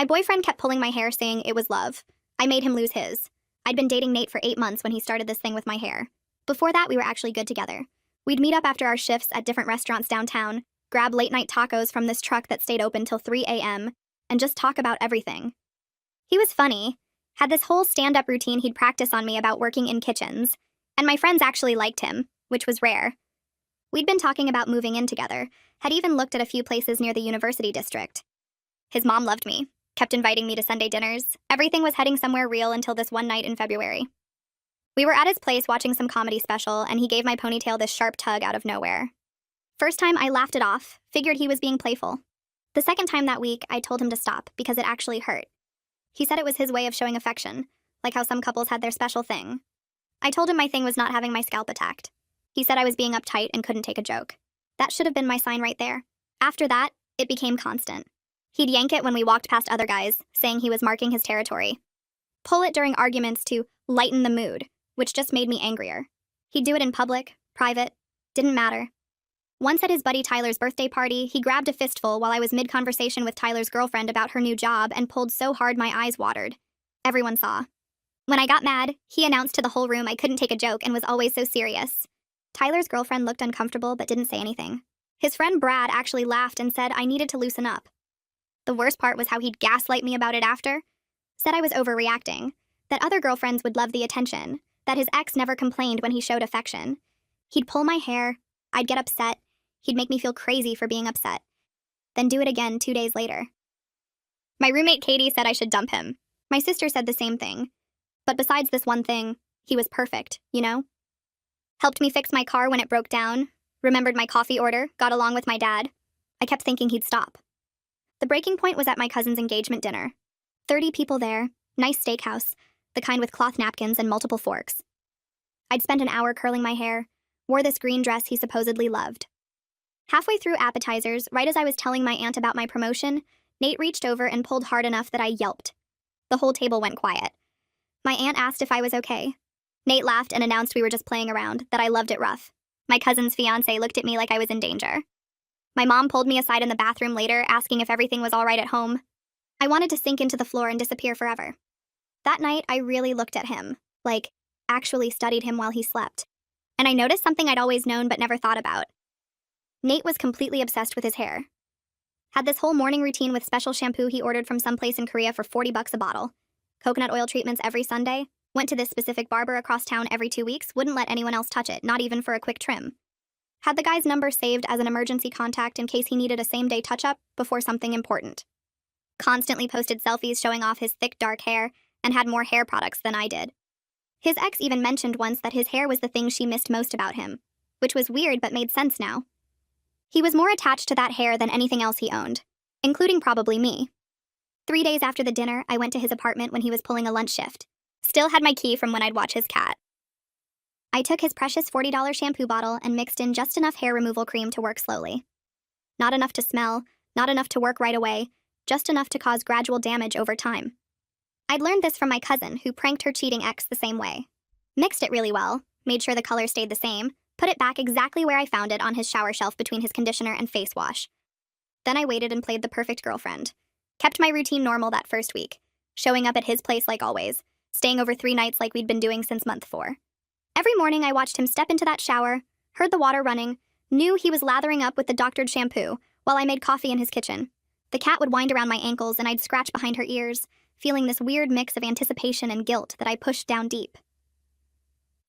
My boyfriend kept pulling my hair saying it was love. I made him lose his. I'd been dating Nate for 8 months when he started this thing with my hair. Before that, we were actually good together. We'd meet up after our shifts at different restaurants downtown, grab late-night tacos from this truck that stayed open till 3 a.m., and just talk about everything. He was funny, had this whole stand-up routine he'd practice on me about working in kitchens, and my friends actually liked him, which was rare. We'd been talking about moving in together, had even looked at a few places near the University District. His mom loved me, kept inviting me to Sunday dinners. Everything was heading somewhere real until this one night in February. We were at his place watching some comedy special, and he gave my ponytail this sharp tug out of nowhere. First time, I laughed it off, figured he was being playful. The second time that week, I told him to stop because it actually hurt. He said it was his way of showing affection, like how some couples had their special thing. I told him my thing was not having my scalp attacked. He said I was being uptight and couldn't take a joke. That should have been my sign right there. After that, it became constant. He'd yank it when we walked past other guys, saying he was marking his territory. Pull it during arguments to lighten the mood, which just made me angrier. He'd do it in public, private, didn't matter. Once at his buddy Tyler's birthday party, he grabbed a fistful while I was mid-conversation with Tyler's girlfriend about her new job and pulled so hard my eyes watered. Everyone saw. When I got mad, he announced to the whole room I couldn't take a joke and was always so serious. Tyler's girlfriend looked uncomfortable but didn't say anything. His friend Brad actually laughed and said I needed to loosen up. The worst part was how he'd gaslight me about it after. Said I was overreacting, that other girlfriends would love the attention, that his ex never complained when he showed affection. He'd pull my hair, I'd get upset, he'd make me feel crazy for being upset, then do it again 2 days later. My roommate Katie said I should dump him. My sister said the same thing. But besides this one thing, he was perfect, you know? Helped me fix my car when it broke down, remembered my coffee order, got along with my dad. I kept thinking he'd stop. The breaking point was at my cousin's engagement dinner. 30 people there, nice steakhouse, the kind with cloth napkins and multiple forks. I'd spent an hour curling my hair, wore this green dress he supposedly loved. Halfway through appetizers, right as I was telling my aunt about my promotion, Nate reached over and pulled hard enough that I yelped. The whole table went quiet. My aunt asked if I was okay. Nate laughed and announced we were just playing around, that I loved it rough. My cousin's fiancé looked at me like I was in danger. My mom pulled me aside in the bathroom later, asking if everything was all right at home. I wanted to sink into the floor and disappear forever. That night, I really looked at him, like, actually studied him while he slept. And I noticed something I'd always known but never thought about. Nate was completely obsessed with his hair. Had this whole morning routine with special shampoo he ordered from someplace in Korea for $40 a bottle. Coconut oil treatments every Sunday. Went to this specific barber across town every 2 weeks, wouldn't let anyone else touch it, not even for a quick trim. Had the guy's number saved as an emergency contact in case he needed a same-day touch-up before something important. Constantly posted selfies showing off his thick, dark hair, and had more hair products than I did. His ex even mentioned once that his hair was the thing she missed most about him, which was weird but made sense now. He was more attached to that hair than anything else he owned, including probably me. 3 days after the dinner, I went to his apartment when he was pulling a lunch shift. Still had my key from when I'd watch his cat. I took his precious $40 shampoo bottle and mixed in just enough hair removal cream to work slowly. Not enough to smell, not enough to work right away, just enough to cause gradual damage over time. I'd learned this from my cousin, who pranked her cheating ex the same way. Mixed it really well, made sure the color stayed the same, put it back exactly where I found it on his shower shelf between his conditioner and face wash. Then I waited and played the perfect girlfriend. Kept my routine normal that first week, showing up at his place like always, staying over 3 nights like we'd been doing since month 4. Every morning I watched him step into that shower, heard the water running, knew he was lathering up with the doctored shampoo while I made coffee in his kitchen. The cat would wind around my ankles and I'd scratch behind her ears, feeling this weird mix of anticipation and guilt that I pushed down deep.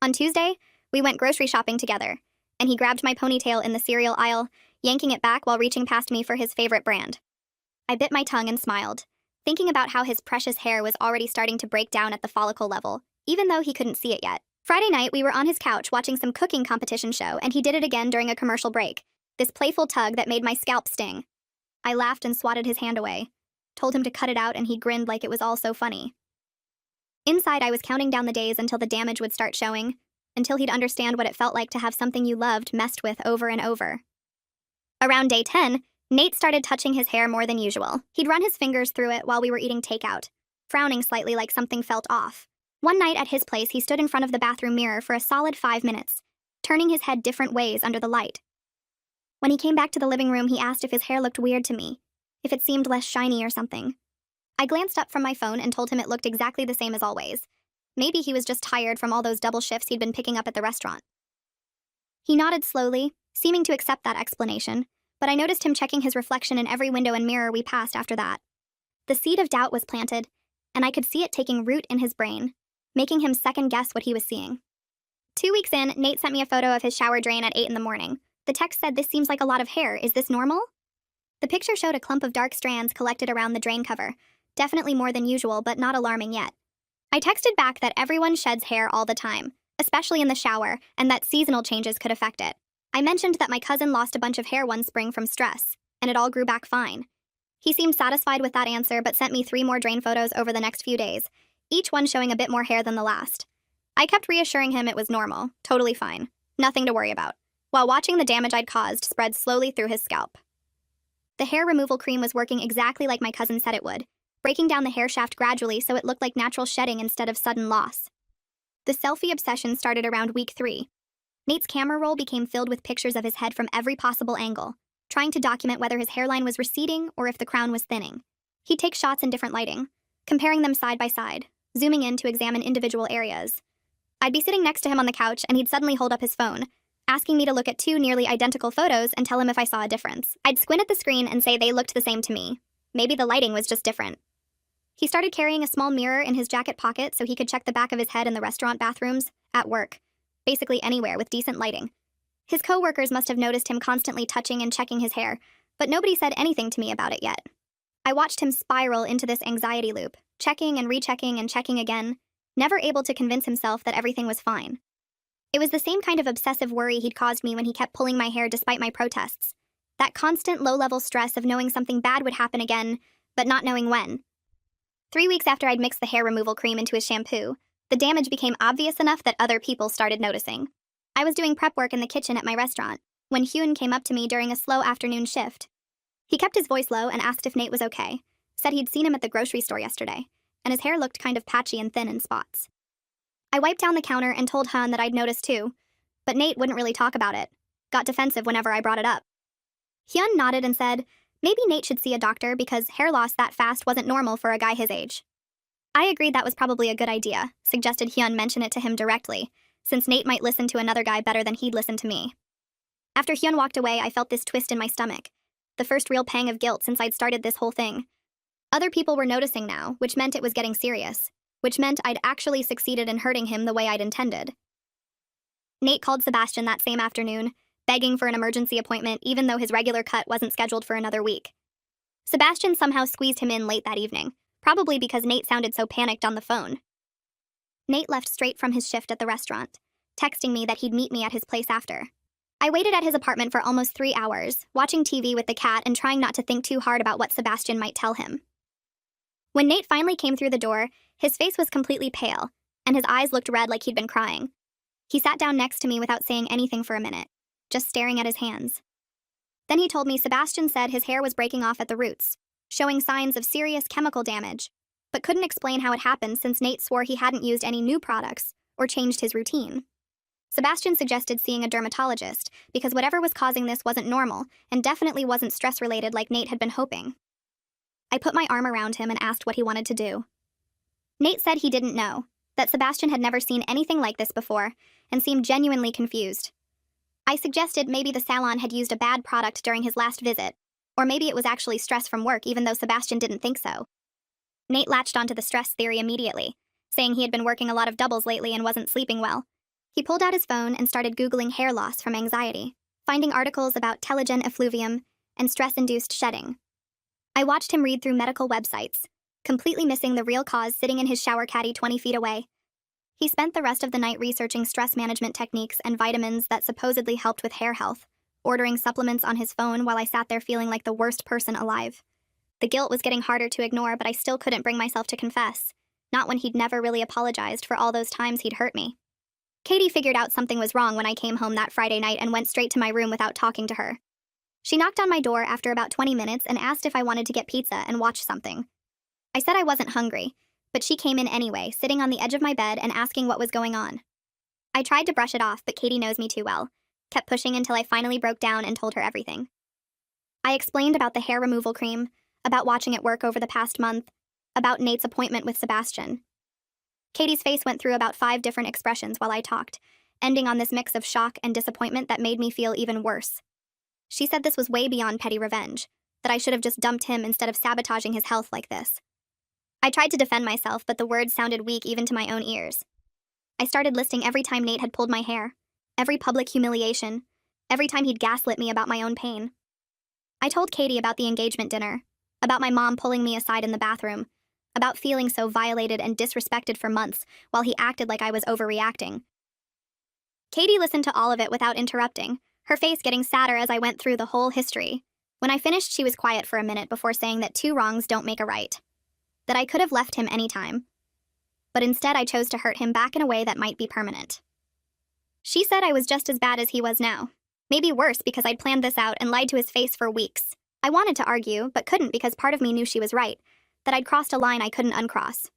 On Tuesday, we went grocery shopping together, and he grabbed my ponytail in the cereal aisle, yanking it back while reaching past me for his favorite brand. I bit my tongue and smiled, thinking about how his precious hair was already starting to break down at the follicle level, even though he couldn't see it yet. Friday night, we were on his couch watching some cooking competition show, and he did it again during a commercial break, this playful tug that made my scalp sting. I laughed and swatted his hand away, told him to cut it out, and he grinned like it was all so funny. Inside, I was counting down the days until the damage would start showing, until he'd understand what it felt like to have something you loved messed with over and over. Around day 10, Nate started touching his hair more than usual. He'd run his fingers through it while we were eating takeout, frowning slightly like something felt off. One night at his place, he stood in front of the bathroom mirror for a solid 5 minutes, turning his head different ways under the light. When he came back to the living room, he asked if his hair looked weird to me, if it seemed less shiny or something. I glanced up from my phone and told him it looked exactly the same as always. Maybe he was just tired from all those double shifts he'd been picking up at the restaurant. He nodded slowly, seeming to accept that explanation, but I noticed him checking his reflection in every window and mirror we passed after that. The seed of doubt was planted, and I could see it taking root in his brain, making him second-guess what he was seeing. 2 weeks in, Nate sent me a photo of his shower drain at 8 in the morning. The text said, "This seems like a lot of hair. Is this normal?" The picture showed a clump of dark strands collected around the drain cover. Definitely more than usual, but not alarming yet. I texted back that everyone sheds hair all the time, especially in the shower, and that seasonal changes could affect it. I mentioned that my cousin lost a bunch of hair one spring from stress, and it all grew back fine. He seemed satisfied with that answer, but sent me 3 more drain photos over the next few days, each one showing a bit more hair than the last. I kept reassuring him it was normal, totally fine, nothing to worry about, while watching the damage I'd caused spread slowly through his scalp. The hair removal cream was working exactly like my cousin said it would, breaking down the hair shaft gradually so it looked like natural shedding instead of sudden loss. The selfie obsession started around week 3. Nate's camera roll became filled with pictures of his head from every possible angle, trying to document whether his hairline was receding or if the crown was thinning. He'd take shots in different lighting, comparing them side by side, zooming in to examine individual areas. I'd be sitting next to him on the couch and he'd suddenly hold up his phone, asking me to look at 2 nearly identical photos and tell him if I saw a difference. I'd squint at the screen and say they looked the same to me. Maybe the lighting was just different. He started carrying a small mirror in his jacket pocket so he could check the back of his head in the restaurant bathrooms, at work, basically anywhere with decent lighting. His co-workers must have noticed him constantly touching and checking his hair, but nobody said anything to me about it yet. I watched him spiral into this anxiety loop, checking and rechecking and checking again, never able to convince himself that everything was fine. It was the same kind of obsessive worry he'd caused me when he kept pulling my hair despite my protests. That constant low-level stress of knowing something bad would happen again, but not knowing when. 3 weeks after I'd mixed the hair removal cream into his shampoo, the damage became obvious enough that other people started noticing. I was doing prep work in the kitchen at my restaurant when Hyun came up to me during a slow afternoon shift. He kept his voice low and asked if Nate was okay, said he'd seen him at the grocery store yesterday, and his hair looked kind of patchy and thin in spots. I wiped down the counter and told Han that I'd noticed too, but Nate wouldn't really talk about it, got defensive whenever I brought it up. Hyun nodded and said, maybe Nate should see a doctor because hair loss that fast wasn't normal for a guy his age. I agreed that was probably a good idea, suggested Hyun mention it to him directly, since Nate might listen to another guy better than he'd listen to me. After Hyun walked away, I felt this twist in my stomach, the first real pang of guilt since I'd started this whole thing. Other people were noticing now, which meant it was getting serious, which meant I'd actually succeeded in hurting him the way I'd intended. Nate called Sebastian that same afternoon, begging for an emergency appointment even though his regular cut wasn't scheduled for another week. Sebastian somehow squeezed him in late that evening, probably because Nate sounded so panicked on the phone. Nate left straight from his shift at the restaurant, texting me that he'd meet me at his place after. I waited at his apartment for almost 3 hours, watching TV with the cat and trying not to think too hard about what Sebastian might tell him. When Nate finally came through the door, his face was completely pale, and his eyes looked red like he'd been crying. He sat down next to me without saying anything for a minute, just staring at his hands. Then he told me Sebastian said his hair was breaking off at the roots, showing signs of serious chemical damage, but couldn't explain how it happened since Nate swore he hadn't used any new products or changed his routine. Sebastian suggested seeing a dermatologist because whatever was causing this wasn't normal and definitely wasn't stress-related like Nate had been hoping. I put my arm around him and asked what he wanted to do. Nate said he didn't know, that Sebastian had never seen anything like this before, and seemed genuinely confused. I suggested maybe the salon had used a bad product during his last visit, or maybe it was actually stress from work even though Sebastian didn't think so. Nate latched onto the stress theory immediately, saying he had been working a lot of doubles lately and wasn't sleeping well. He pulled out his phone and started Googling hair loss from anxiety, finding articles about telogen effluvium and stress-induced shedding. I watched him read through medical websites, completely missing the real cause sitting in his shower caddy 20 feet away. He spent the rest of the night researching stress management techniques and vitamins that supposedly helped with hair health, ordering supplements on his phone while I sat there feeling like the worst person alive. The guilt was getting harder to ignore, but I still couldn't bring myself to confess, not when he'd never really apologized for all those times he'd hurt me. Katie figured out something was wrong when I came home that Friday night and went straight to my room without talking to her. She knocked on my door after about 20 minutes and asked if I wanted to get pizza and watch something. I said I wasn't hungry, but she came in anyway, sitting on the edge of my bed and asking what was going on. I tried to brush it off, but Katie knows me too well, kept pushing until I finally broke down and told her everything. I explained about the hair removal cream, about watching it work over the past month, about Nate's appointment with Sebastian. Katie's face went through about 5 different expressions while I talked, ending on this mix of shock and disappointment that made me feel even worse. She said this was way beyond petty revenge, that I should have just dumped him instead of sabotaging his health like this. I tried to defend myself, but the words sounded weak even to my own ears. I started listing every time Nate had pulled my hair, every public humiliation, every time he'd gaslit me about my own pain. I told Katie about the engagement dinner, about my mom pulling me aside in the bathroom, about feeling so violated and disrespected for months while he acted like I was overreacting. Katie listened to all of it without interrupting, her face getting sadder as I went through the whole history. When I finished, she was quiet for a minute before saying that 2 wrongs don't make a right. That I could have left him any time. But instead I chose to hurt him back in a way that might be permanent. She said I was just as bad as he was now. Maybe worse because I'd planned this out and lied to his face for weeks. I wanted to argue, but couldn't because part of me knew she was right, that I'd crossed a line I couldn't uncross.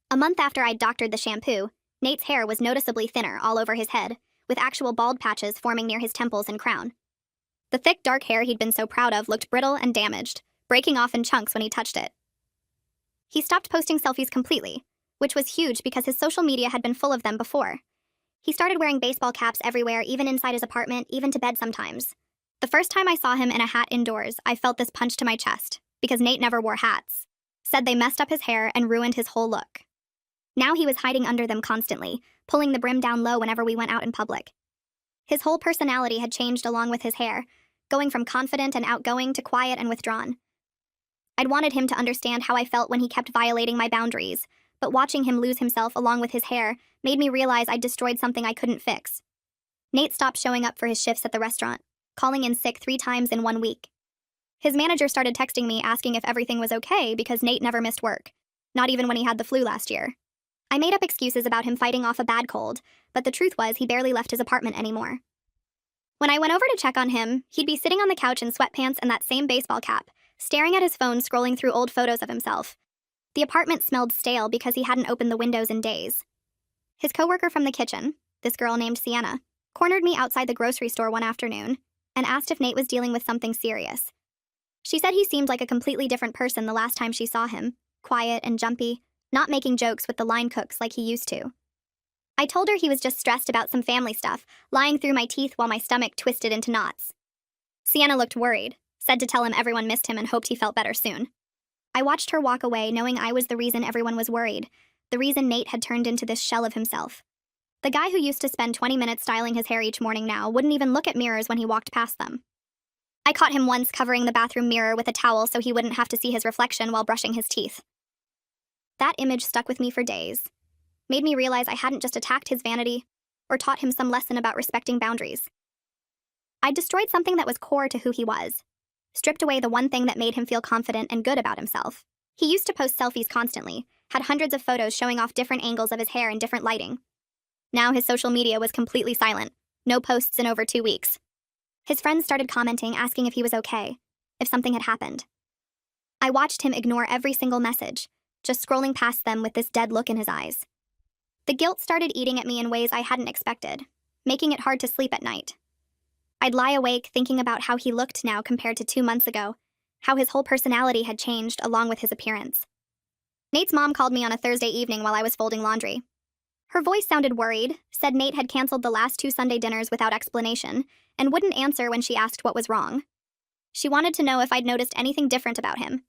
A month after I'd doctored the shampoo, Nate's hair was noticeably thinner all over his head, with actual bald patches forming near his temples and crown. The thick, dark hair he'd been so proud of looked brittle and damaged, breaking off in chunks when he touched it. He stopped posting selfies completely, which was huge because his social media had been full of them before. He started wearing baseball caps everywhere, even inside his apartment, even to bed sometimes. The first time I saw him in a hat indoors, I felt this punch to my chest, because Nate never wore hats. Said they messed up his hair and ruined his whole look. Now he was hiding under them constantly, pulling the brim down low whenever we went out in public. His whole personality had changed along with his hair, going from confident and outgoing to quiet and withdrawn. I'd wanted him to understand how I felt when he kept violating my boundaries, but watching him lose himself along with his hair made me realize I'd destroyed something I couldn't fix. Nate stopped showing up for his shifts at the restaurant, calling in sick 3 times in 1 week. His manager started texting me asking if everything was okay because Nate never missed work, not even when he had the flu last year. I made up excuses about him fighting off a bad cold, but the truth was he barely left his apartment anymore. When I went over to check on him, he'd be sitting on the couch in sweatpants and that same baseball cap, staring at his phone scrolling through old photos of himself. The apartment smelled stale because he hadn't opened the windows in days. His coworker from the kitchen, this girl named Sienna, cornered me outside the grocery store one afternoon and asked if Nate was dealing with something serious. She said he seemed like a completely different person the last time she saw him, quiet and jumpy, not making jokes with the line cooks like he used to. I told her he was just stressed about some family stuff, lying through my teeth while my stomach twisted into knots. Sienna looked worried, said to tell him everyone missed him and hoped he felt better soon. I watched her walk away knowing I was the reason everyone was worried, the reason Nate had turned into this shell of himself. The guy who used to spend 20 minutes styling his hair each morning now wouldn't even look at mirrors when he walked past them. I caught him once covering the bathroom mirror with a towel so he wouldn't have to see his reflection while brushing his teeth. That image stuck with me for days. Made me realize I hadn't just attacked his vanity or taught him some lesson about respecting boundaries. I'd destroyed something that was core to who he was, stripped away the one thing that made him feel confident and good about himself. He used to post selfies constantly, had hundreds of photos showing off different angles of his hair in different lighting. Now his social media was completely silent, no posts in over 2 weeks. His friends started commenting, asking if he was okay, if something had happened. I watched him ignore every single message, just scrolling past them with this dead look in his eyes. The guilt started eating at me in ways I hadn't expected, making it hard to sleep at night. I'd lie awake thinking about how he looked now compared to 2 months ago, how his whole personality had changed along with his appearance. Nate's mom called me on a Thursday evening while I was folding laundry. Her voice sounded worried, said Nate had canceled the last 2 Sunday dinners without explanation, and wouldn't answer when she asked what was wrong. She wanted to know if I'd noticed anything different about him,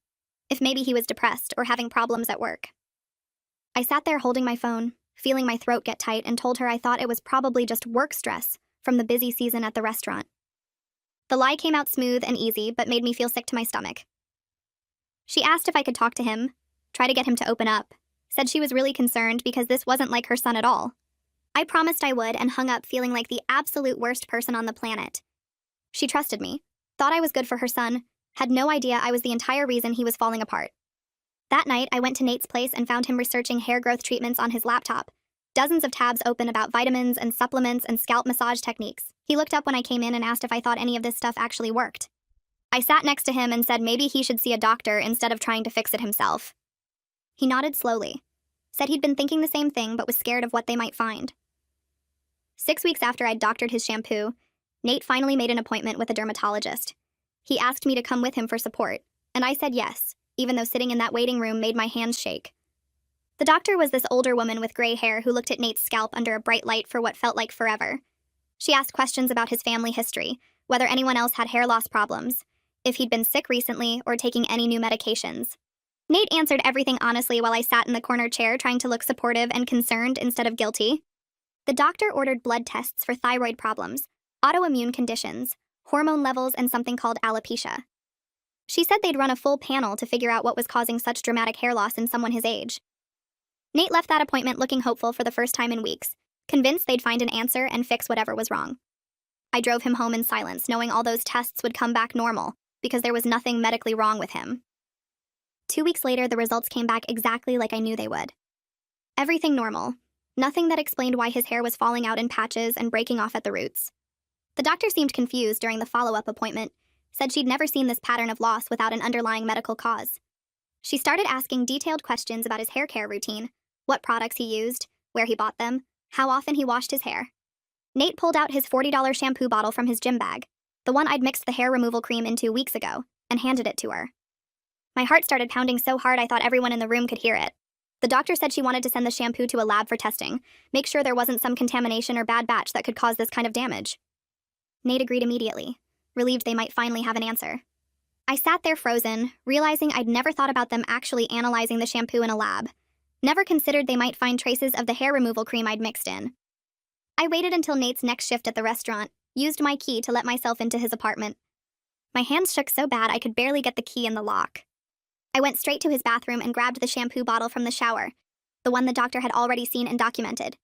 if maybe he was depressed or having problems at work. I sat there holding my phone, feeling my throat get tight, and told her I thought it was probably just work stress from the busy season at the restaurant. The lie came out smooth and easy, but made me feel sick to my stomach. She asked if I could talk to him, try to get him to open up, said she was really concerned because this wasn't like her son at all. I promised I would and hung up feeling like the absolute worst person on the planet. She trusted me, thought I was good for her son, had no idea I was the entire reason he was falling apart. That night, I went to Nate's place and found him researching hair growth treatments on his laptop. Dozens of tabs open about vitamins and supplements and scalp massage techniques. He looked up when I came in and asked if I thought any of this stuff actually worked. I sat next to him and said maybe he should see a doctor instead of trying to fix it himself. He nodded slowly, said he'd been thinking the same thing but was scared of what they might find. 6 weeks after I'd doctored his shampoo, Nate finally made an appointment with a dermatologist. He asked me to come with him for support, and I said yes, even though sitting in that waiting room made my hands shake. The doctor was this older woman with gray hair who looked at Nate's scalp under a bright light for what felt like forever. She asked questions about his family history, whether anyone else had hair loss problems, if he'd been sick recently, or taking any new medications. Nate answered everything honestly while I sat in the corner chair trying to look supportive and concerned instead of guilty. The doctor ordered blood tests for thyroid problems, autoimmune conditions, hormone levels, and something called alopecia. She said they'd run a full panel to figure out what was causing such dramatic hair loss in someone his age. Nate left that appointment looking hopeful for the first time in weeks, convinced they'd find an answer and fix whatever was wrong. I drove him home in silence, knowing all those tests would come back normal, because there was nothing medically wrong with him. 2 weeks later, the results came back exactly like I knew they would. Everything normal. Nothing that explained why his hair was falling out in patches and breaking off at the roots. The doctor seemed confused during the follow-up appointment, said she'd never seen this pattern of loss without an underlying medical cause. She started asking detailed questions about his hair care routine, what products he used, where he bought them, how often he washed his hair. Nate pulled out his $40 shampoo bottle from his gym bag, the one I'd mixed the hair removal cream into weeks ago, and handed it to her. My heart started pounding so hard I thought everyone in the room could hear it. The doctor said she wanted to send the shampoo to a lab for testing, make sure there wasn't some contamination or bad batch that could cause this kind of damage. Nate agreed immediately, relieved they might finally have an answer. I sat there frozen, realizing I'd never thought about them actually analyzing the shampoo in a lab. Never considered they might find traces of the hair removal cream I'd mixed in. I waited until Nate's next shift at the restaurant, used my key to let myself into his apartment. My hands shook so bad I could barely get the key in the lock. I went straight to his bathroom and grabbed the shampoo bottle from the shower, the one the doctor had already seen and documented.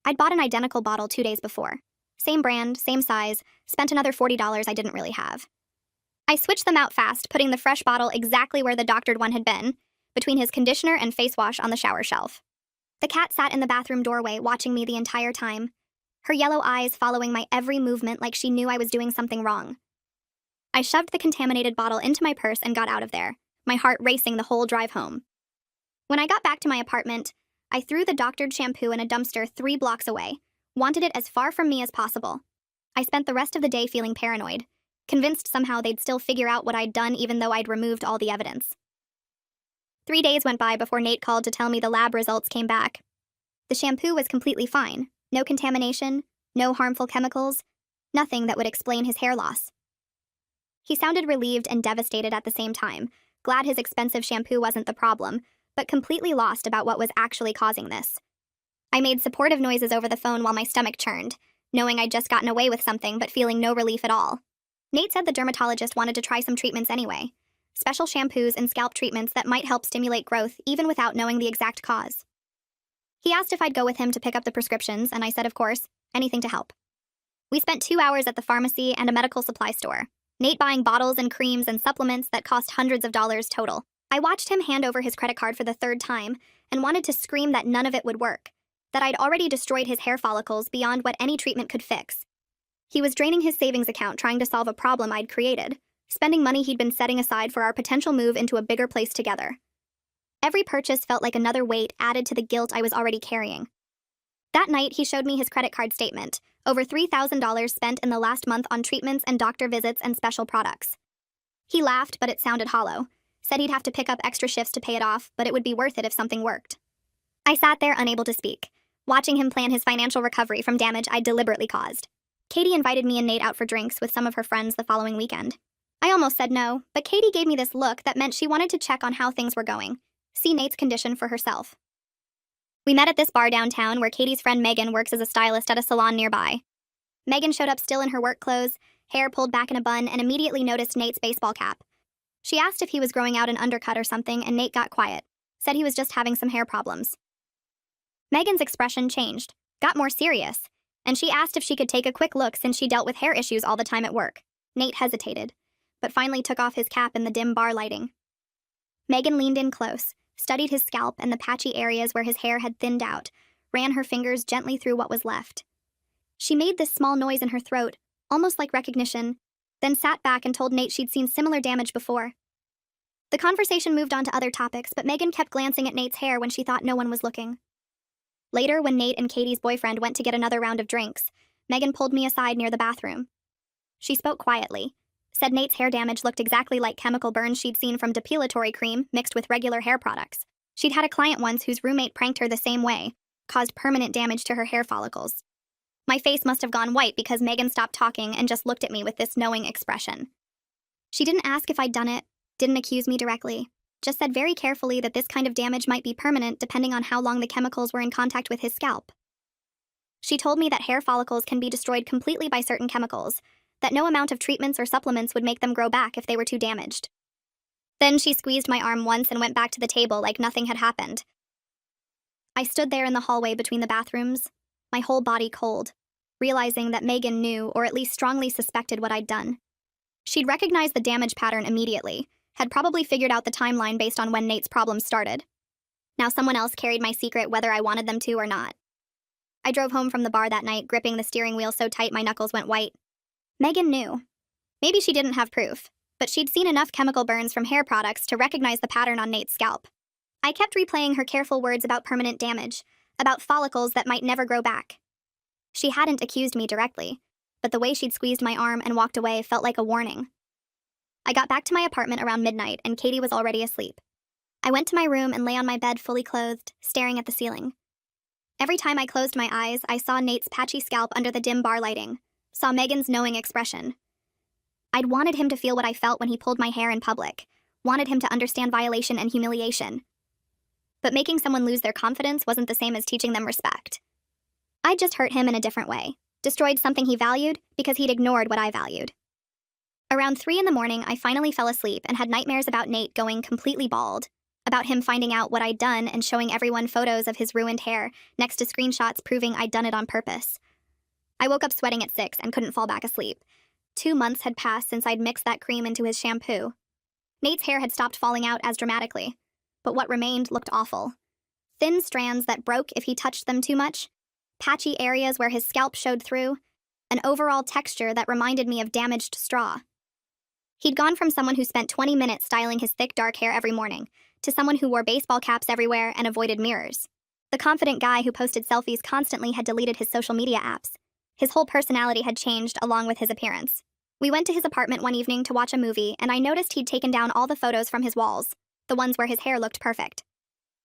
I'd bought an identical bottle 2 days before. Same brand, same size, spent another $40 I didn't really have. I switched them out fast, putting the fresh bottle exactly where the doctored one had been, between his conditioner and face wash on the shower shelf. The cat sat in the bathroom doorway watching me the entire time, her yellow eyes following my every movement like she knew I was doing something wrong. I shoved the contaminated bottle into my purse and got out of there, my heart racing the whole drive home. When I got back to my apartment, I threw the doctored shampoo in a dumpster 3 blocks away, wanted it as far from me as possible. I spent the rest of the day feeling paranoid, convinced somehow they'd still figure out what I'd done even though I'd removed all the evidence. 3 days went by before Nate called to tell me the lab results came back. The shampoo was completely fine, no contamination, no harmful chemicals, nothing that would explain his hair loss. He sounded relieved and devastated at the same time, glad his expensive shampoo wasn't the problem, but completely lost about what was actually causing this. I made supportive noises over the phone while my stomach churned, knowing I'd just gotten away with something but feeling no relief at all. Nate said the dermatologist wanted to try some treatments anyway. Special shampoos and scalp treatments that might help stimulate growth even without knowing the exact cause. He asked if I'd go with him to pick up the prescriptions, and I said, of course, anything to help. We spent 2 hours at the pharmacy and a medical supply store, Nate buying bottles and creams and supplements that cost hundreds of dollars total. I watched him hand over his credit card for the 3rd time and wanted to scream that none of it would work, that I'd already destroyed his hair follicles beyond what any treatment could fix. He was draining his savings account trying to solve a problem I'd created, spending money he'd been setting aside for our potential move into a bigger place together. Every purchase felt like another weight added to the guilt I was already carrying. That night, he showed me his credit card statement, over $3,000 spent in the last month on treatments and doctor visits and special products. He laughed, but it sounded hollow, said he'd have to pick up extra shifts to pay it off, but it would be worth it if something worked. I sat there unable to speak, watching him plan his financial recovery from damage I'd deliberately caused. Katie invited me and Nate out for drinks with some of her friends the following weekend. I almost said no, but Katie gave me this look that meant she wanted to check on how things were going, see Nate's condition for herself. We met at this bar downtown where Katie's friend Megan works as a stylist at a salon nearby. Megan showed up still in her work clothes, hair pulled back in a bun, and immediately noticed Nate's baseball cap. She asked if he was growing out an undercut or something, and Nate got quiet, said he was just having some hair problems. Megan's expression changed, got more serious, and she asked if she could take a quick look since she dealt with hair issues all the time at work. Nate hesitated, but finally took off his cap in the dim bar lighting. Megan leaned in close, studied his scalp and the patchy areas where his hair had thinned out, ran her fingers gently through what was left. She made this small noise in her throat, almost like recognition, then sat back and told Nate she'd seen similar damage before. The conversation moved on to other topics, but Megan kept glancing at Nate's hair when she thought no one was looking. Later, when Nate and Katie's boyfriend went to get another round of drinks, Megan pulled me aside near the bathroom. She spoke quietly, Said Nate's hair damage looked exactly like chemical burns she'd seen from depilatory cream mixed with regular hair products. She'd had a client once whose roommate pranked her the same way, caused permanent damage to her hair follicles. My face must have gone white because Megan stopped talking and just looked at me with this knowing expression. She didn't ask if I'd done it, didn't accuse me directly, just said very carefully that this kind of damage might be permanent depending on how long the chemicals were in contact with his scalp. She told me that hair follicles can be destroyed completely by certain chemicals, that no amount of treatments or supplements would make them grow back if they were too damaged. Then she squeezed my arm once and went back to the table like nothing had happened. I stood there in the hallway between the bathrooms, my whole body cold, realizing that Megan knew or at least strongly suspected what I'd done. She'd recognized the damage pattern immediately, had probably figured out the timeline based on when Nate's problems started. Now someone else carried my secret whether I wanted them to or not. I drove home from the bar that night, gripping the steering wheel so tight my knuckles went white. Megan knew. Maybe she didn't have proof, but she'd seen enough chemical burns from hair products to recognize the pattern on Nate's scalp. I kept replaying her careful words about permanent damage, about follicles that might never grow back. She hadn't accused me directly, but the way she'd squeezed my arm and walked away felt like a warning. I got back to my apartment around midnight and Katie was already asleep. I went to my room and lay on my bed fully clothed, staring at the ceiling. Every time I closed my eyes, I saw Nate's patchy scalp under the dim bar lighting, saw Megan's knowing expression. I'd wanted him to feel what I felt when he pulled my hair in public, wanted him to understand violation and humiliation. But making someone lose their confidence wasn't the same as teaching them respect. I'd just hurt him in a different way, destroyed something he valued because he'd ignored what I valued. Around 3 in the morning, I finally fell asleep and had nightmares about Nate going completely bald, about him finding out what I'd done and showing everyone photos of his ruined hair next to screenshots proving I'd done it on purpose. I woke up sweating at 6 and couldn't fall back asleep. 2 months had passed since I'd mixed that cream into his shampoo. Nate's hair had stopped falling out as dramatically, but what remained looked awful. Thin strands that broke if he touched them too much, patchy areas where his scalp showed through, an overall texture that reminded me of damaged straw. He'd gone from someone who spent 20 minutes styling his thick dark hair every morning to someone who wore baseball caps everywhere and avoided mirrors. The confident guy who posted selfies constantly had deleted his social media apps. His whole personality had changed along with his appearance. We went to his apartment one evening to watch a movie, and I noticed he'd taken down all the photos from his walls, the ones where his hair looked perfect.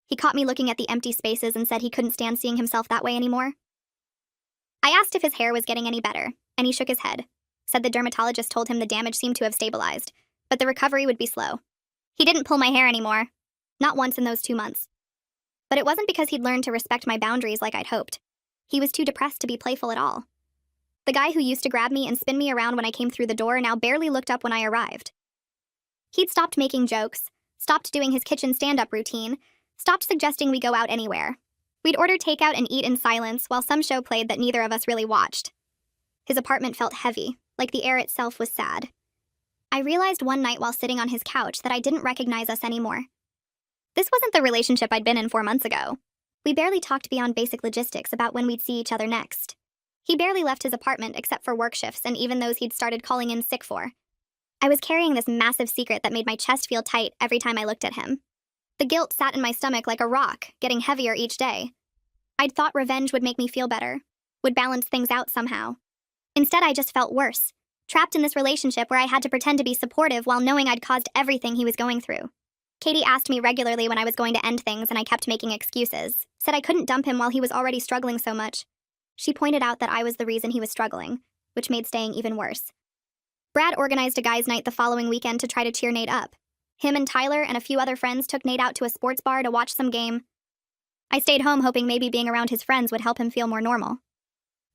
He caught me looking at the empty spaces and said he couldn't stand seeing himself that way anymore. I asked if his hair was getting any better, and he shook his head, said the dermatologist told him the damage seemed to have stabilized, but the recovery would be slow. He didn't pull my hair anymore, not once in those 2 months. But it wasn't because he'd learned to respect my boundaries like I'd hoped. He was too depressed to be playful at all. The guy who used to grab me and spin me around when I came through the door now barely looked up when I arrived. He'd stopped making jokes, stopped doing his kitchen stand-up routine, stopped suggesting we go out anywhere. We'd order takeout and eat in silence while some show played that neither of us really watched. His apartment felt heavy, like the air itself was sad. I realized one night while sitting on his couch that I didn't recognize us anymore. This wasn't the relationship I'd been in 4 months ago. We barely talked beyond basic logistics about when we'd see each other next. He barely left his apartment except for work shifts and even those he'd started calling in sick for. I was carrying this massive secret that made my chest feel tight every time I looked at him. The guilt sat in my stomach like a rock, getting heavier each day. I'd thought revenge would make me feel better, would balance things out somehow. Instead, I just felt worse, trapped in this relationship where I had to pretend to be supportive while knowing I'd caused everything he was going through. Katie asked me regularly when I was going to end things and I kept making excuses, said I couldn't dump him while he was already struggling so much. She pointed out that I was the reason he was struggling, which made staying even worse. Brad organized a guys' night the following weekend to try to cheer Nate up. Him and Tyler and a few other friends took Nate out to a sports bar to watch some game. I stayed home hoping maybe being around his friends would help him feel more normal.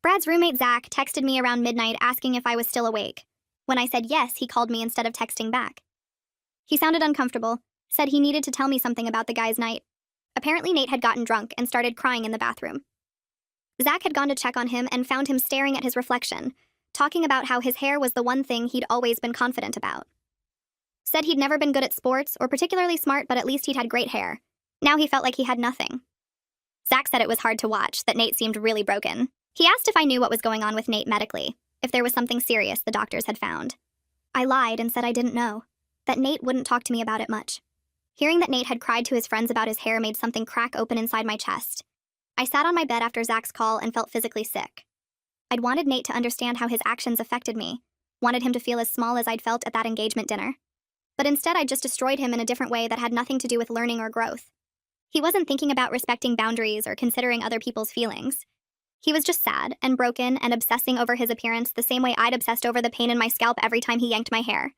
Brad's roommate Zach texted me around midnight asking if I was still awake. When I said yes, he called me instead of texting back. He sounded uncomfortable, said he needed to tell me something about the guys' night. Apparently Nate had gotten drunk and started crying in the bathroom. Zach had gone to check on him and found him staring at his reflection, talking about how his hair was the one thing he'd always been confident about. Said he'd never been good at sports or particularly smart, but at least he'd had great hair. Now he felt like he had nothing. Zach said it was hard to watch, that Nate seemed really broken. He asked if I knew what was going on with Nate medically, if there was something serious the doctors had found. I lied and said I didn't know, that Nate wouldn't talk to me about it much. Hearing that Nate had cried to his friends about his hair made something crack open inside my chest. I sat on my bed after Zach's call and felt physically sick. I'd wanted Nate to understand how his actions affected me, wanted him to feel as small as I'd felt at that engagement dinner. But instead, I just destroyed him in a different way that had nothing to do with learning or growth. He wasn't thinking about respecting boundaries or considering other people's feelings. He was just sad and broken and obsessing over his appearance the same way I'd obsessed over the pain in my scalp every time he yanked my hair.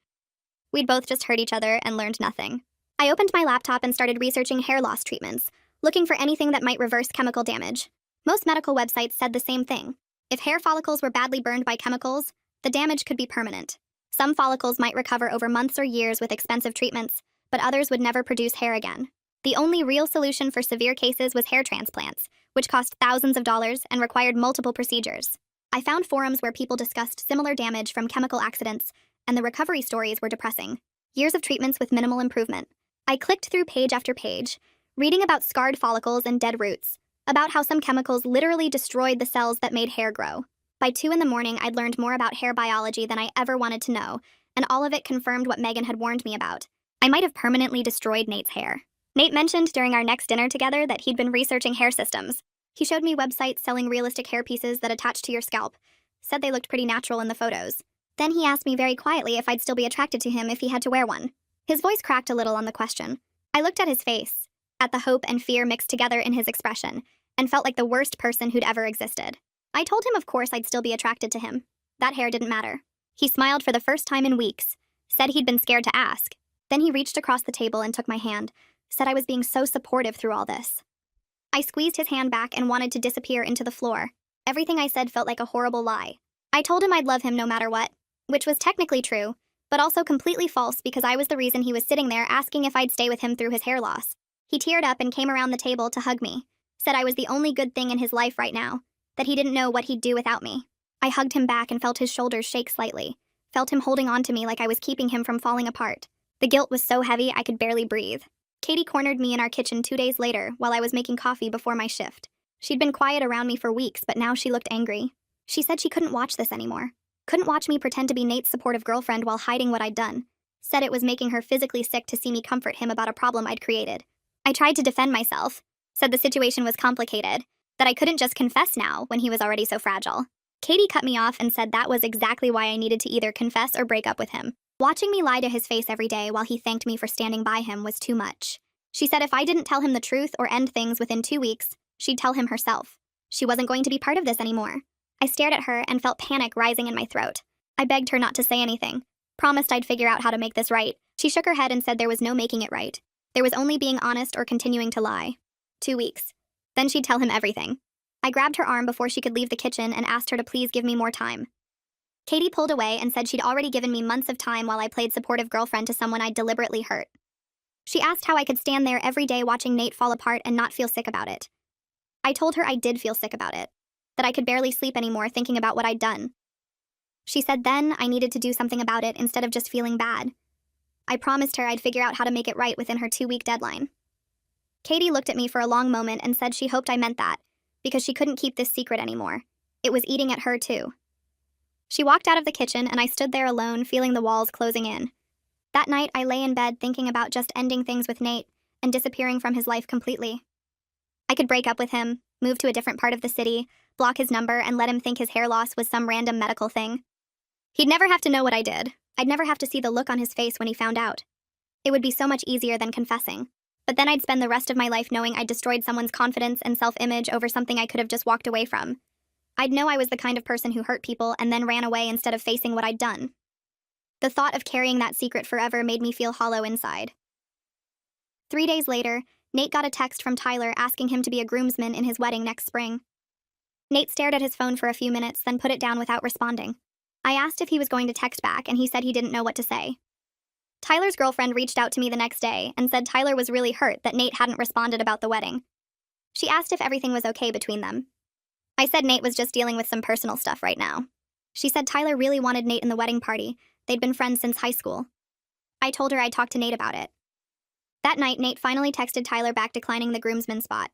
We'd both just hurt each other and learned nothing. I opened my laptop and started researching hair loss treatments, looking for anything that might reverse chemical damage. Most medical websites said the same thing. If hair follicles were badly burned by chemicals, the damage could be permanent. Some follicles might recover over months or years with expensive treatments, but others would never produce hair again. The only real solution for severe cases was hair transplants, which cost thousands of dollars and required multiple procedures. I found forums where people discussed similar damage from chemical accidents, and the recovery stories were depressing. Years of treatments with minimal improvement. I clicked through page after page, reading about scarred follicles and dead roots, about how some chemicals literally destroyed the cells that made hair grow. By 2 in the morning, I'd learned more about hair biology than I ever wanted to know, and all of it confirmed what Megan had warned me about. I might have permanently destroyed Nate's hair. Nate mentioned during our next dinner together that he'd been researching hair systems. He showed me websites selling realistic hair pieces that attach to your scalp, said they looked pretty natural in the photos. Then he asked me very quietly if I'd still be attracted to him if he had to wear one. His voice cracked a little on the question. I looked at his face, at the hope and fear mixed together in his expression, and felt like the worst person who'd ever existed. I told him of course I'd still be attracted to him. That hair didn't matter. He smiled for the first time in weeks, said he'd been scared to ask. Then he reached across the table and took my hand, said I was being so supportive through all this. I squeezed his hand back and wanted to disappear into the floor. Everything I said felt like a horrible lie. I told him I'd love him no matter what, which was technically true, but also completely false because I was the reason he was sitting there asking if I'd stay with him through his hair loss. He teared up and came around the table to hug me, said I was the only good thing in his life right now, that he didn't know what he'd do without me. I hugged him back and felt his shoulders shake slightly, felt him holding on to me like I was keeping him from falling apart. The guilt was so heavy I could barely breathe. Katie cornered me in our kitchen 2 days later while I was making coffee before my shift. She'd been quiet around me for weeks, but now she looked angry. She said she couldn't watch this anymore. Couldn't watch me pretend to be Nate's supportive girlfriend while hiding what I'd done. Said it was making her physically sick to see me comfort him about a problem I'd created. I tried to defend myself, said the situation was complicated, that I couldn't just confess now when he was already so fragile. Katie cut me off and said that was exactly why I needed to either confess or break up with him. Watching me lie to his face every day while he thanked me for standing by him was too much. She said if I didn't tell him the truth or end things within 2 weeks, she'd tell him herself. She wasn't going to be part of this anymore. I stared at her and felt panic rising in my throat. I begged her not to say anything, promised I'd figure out how to make this right. She shook her head and said there was no making it right. There was only being honest or continuing to lie. 2 weeks. Then she'd tell him everything. I grabbed her arm before she could leave the kitchen and asked her to please give me more time. Katie pulled away and said she'd already given me months of time while I played supportive girlfriend to someone I'd deliberately hurt. She asked how I could stand there every day watching Nate fall apart and not feel sick about it. I told her I did feel sick about it, that I could barely sleep anymore thinking about what I'd done. She said then I needed to do something about it instead of just feeling bad. I promised her I'd figure out how to make it right within her 2-week deadline. Katie looked at me for a long moment and said she hoped I meant that, because she couldn't keep this secret anymore. It was eating at her too. She walked out of the kitchen and I stood there alone, feeling the walls closing in. That night, I lay in bed thinking about just ending things with Nate and disappearing from his life completely. I could break up with him, move to a different part of the city, block his number, and let him think his hair loss was some random medical thing. He'd never have to know what I did. I'd never have to see the look on his face when he found out. It would be so much easier than confessing. But then I'd spend the rest of my life knowing I'd destroyed someone's confidence and self-image over something I could have just walked away from. I'd know I was the kind of person who hurt people and then ran away instead of facing what I'd done. The thought of carrying that secret forever made me feel hollow inside. 3 days later, Nate got a text from Tyler asking him to be a groomsman in his wedding next spring. Nate stared at his phone for a few minutes, then put it down without responding. I asked if he was going to text back, and he said he didn't know what to say. Tyler's girlfriend reached out to me the next day and said Tyler was really hurt that Nate hadn't responded about the wedding. She asked if everything was okay between them. I said Nate was just dealing with some personal stuff right now. She said Tyler really wanted Nate in the wedding party. They'd been friends since high school. I told her I'd talk to Nate about it. That night, Nate finally texted Tyler back declining the groomsman spot.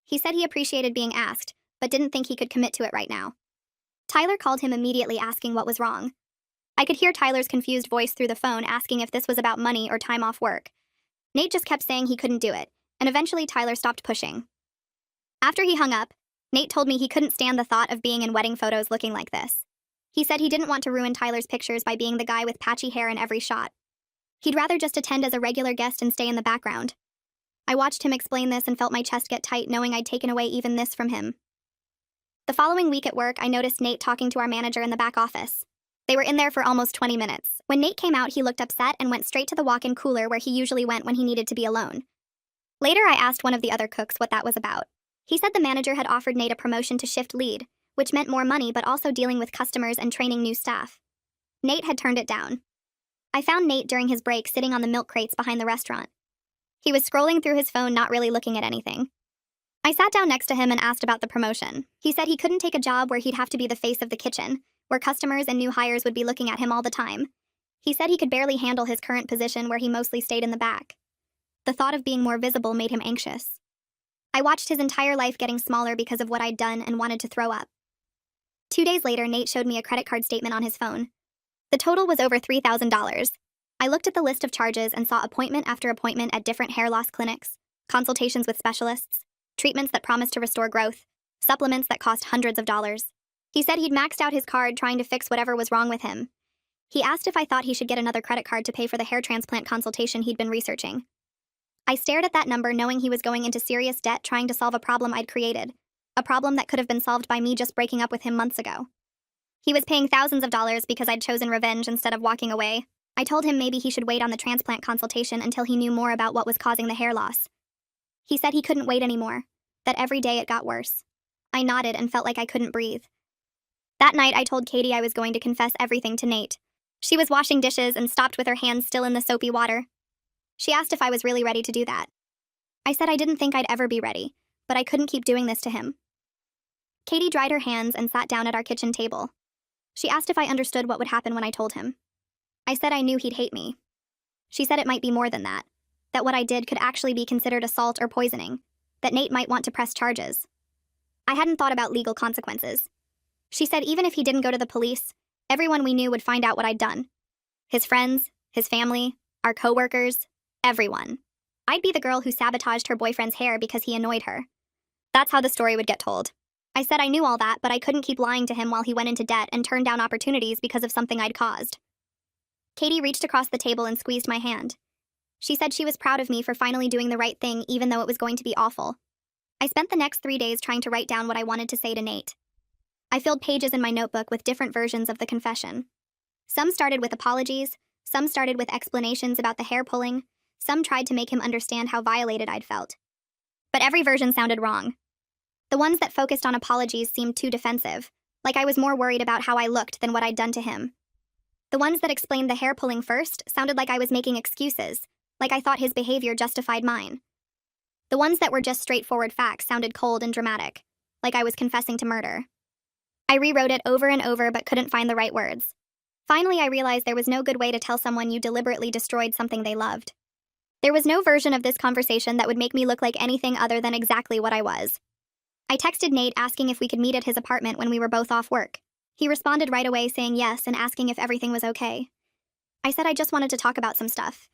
He said he appreciated being asked, but didn't think he could commit to it right now. Tyler called him immediately asking what was wrong. I could hear Tyler's confused voice through the phone asking if this was about money or time off work. Nate just kept saying he couldn't do it, and eventually Tyler stopped pushing. After he hung up, Nate told me he couldn't stand the thought of being in wedding photos looking like this. He said he didn't want to ruin Tyler's pictures by being the guy with patchy hair in every shot. He'd rather just attend as a regular guest and stay in the background. I watched him explain this and felt my chest get tight knowing I'd taken away even this from him. The following week at work, I noticed Nate talking to our manager in the back office. They were in there for almost 20 minutes. When Nate came out, he looked upset and went straight to the walk-in cooler where he usually went when he needed to be alone. Later, I asked one of the other cooks what that was about. He said the manager had offered Nate a promotion to shift lead, which meant more money but also dealing with customers and training new staff. Nate had turned it down. I found Nate during his break sitting on the milk crates behind the restaurant. He was scrolling through his phone, not really looking at anything. I sat down next to him and asked about the promotion. He said he couldn't take a job where he'd have to be the face of the kitchen, where customers and new hires would be looking at him all the time. He said he could barely handle his current position where he mostly stayed in the back. The thought of being more visible made him anxious. I watched his entire life getting smaller because of what I'd done and wanted to throw up. 2 days later, Nate showed me a credit card statement on his phone. The total was over $3,000. I looked at the list of charges and saw appointment after appointment at different hair loss clinics, consultations with specialists, treatments that promised to restore growth, supplements that cost hundreds of dollars. He said he'd maxed out his card trying to fix whatever was wrong with him. He asked if I thought he should get another credit card to pay for the hair transplant consultation he'd been researching. I stared at that number knowing he was going into serious debt trying to solve a problem I'd created, a problem that could have been solved by me just breaking up with him months ago. He was paying thousands of dollars because I'd chosen revenge instead of walking away. I told him maybe he should wait on the transplant consultation until he knew more about what was causing the hair loss. He said he couldn't wait anymore, that every day it got worse. I nodded and felt like I couldn't breathe. That night, I told Katie I was going to confess everything to Nate. She was washing dishes and stopped with her hands still in the soapy water. She asked if I was really ready to do that. I said I didn't think I'd ever be ready, but I couldn't keep doing this to him. Katie dried her hands and sat down at our kitchen table. She asked if I understood what would happen when I told him. I said I knew he'd hate me. She said it might be more than that what I did could actually be considered assault or poisoning, that Nate might want to press charges. I hadn't thought about legal consequences. She said even if he didn't go to the police, everyone we knew would find out what I'd done. His friends, his family, our coworkers, everyone. I'd be the girl who sabotaged her boyfriend's hair because he annoyed her. That's how the story would get told. I said I knew all that, but I couldn't keep lying to him while he went into debt and turned down opportunities because of something I'd caused. Katie reached across the table and squeezed my hand. She said she was proud of me for finally doing the right thing even though it was going to be awful. I spent the next 3 days trying to write down what I wanted to say to Nate. I filled pages in my notebook with different versions of the confession. Some started with apologies, some started with explanations about the hair pulling, some tried to make him understand how violated I'd felt. But every version sounded wrong. The ones that focused on apologies seemed too defensive, like I was more worried about how I looked than what I'd done to him. The ones that explained the hair pulling first sounded like I was making excuses, like I thought his behavior justified mine. The ones that were just straightforward facts sounded cold and dramatic, like I was confessing to murder. I rewrote it over and over but couldn't find the right words. Finally, I realized there was no good way to tell someone you deliberately destroyed something they loved. There was no version of this conversation that would make me look like anything other than exactly what I was. I texted Nate asking if we could meet at his apartment when we were both off work. He responded right away saying yes and asking if everything was okay. I said I just wanted to talk about some stuff.